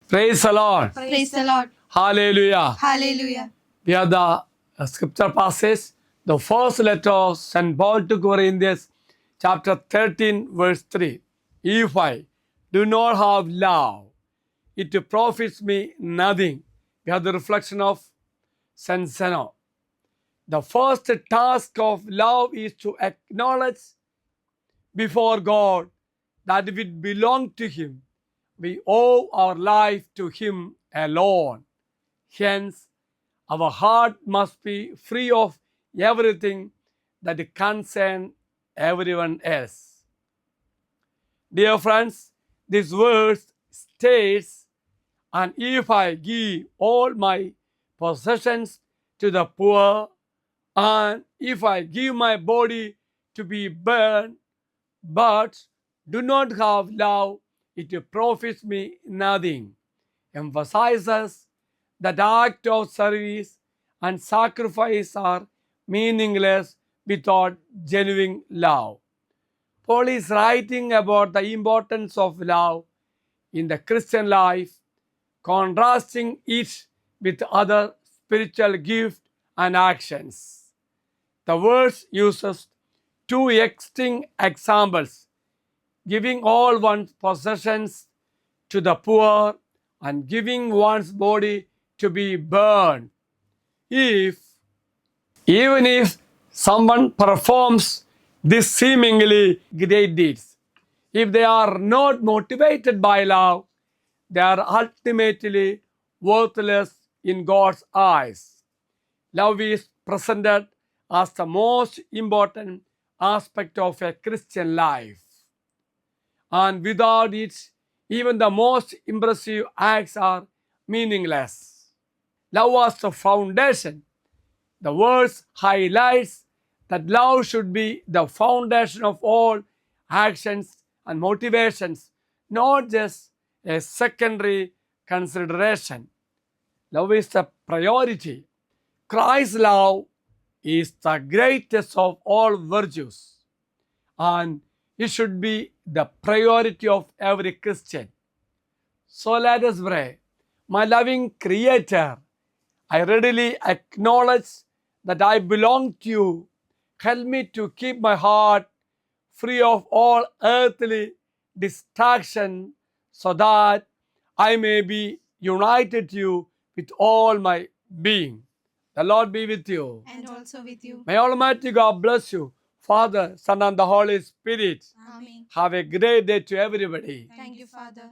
Praise the Lord. Praise the Lord. Hallelujah. Hallelujah. We have the scripture passage, the first letter of St. Paul to Corinthians, chapter 13, verse 3. If I do not have love, it profits me nothing. We have the reflection of St. Zeno. The first task of love is to acknowledge before God that if it belongs to Him, we owe our life to Him alone. Hence, our heart must be free of everything that concerns everyone else. Dear friends, this verse states, and if I give all my possessions to the poor, and if I give my body to be burned, but do not have love, it profits me nothing. Emphasizes that act of service and sacrifice are meaningless without genuine love. Paul is writing about the importance of love in the Christian life, contrasting it with other spiritual gifts and actions. The verse uses two extinct examples, giving all one's possessions to the poor and giving one's body to be burned. Even if someone performs these seemingly great deeds, if they are not motivated by love, they are ultimately worthless in God's eyes. Love is presented as the most important aspect of a Christian life. And without it, even the most impressive acts are meaningless. Love was the foundation. The verse highlights that love should be the foundation of all actions and motivations, not just a secondary consideration. Love is the priority. Christ's love is the greatest of all virtues, and it should be the priority of every Christian. So let us pray. My loving Creator, I readily acknowledge that I belong to you. Help me to keep my heart free of all earthly distraction so that I may be united to you with all my being. The Lord be with you. And also with you. May Almighty God bless you, Father, Son, and the Holy Spirit. Amen. Have a great day to everybody. Thank you, Father.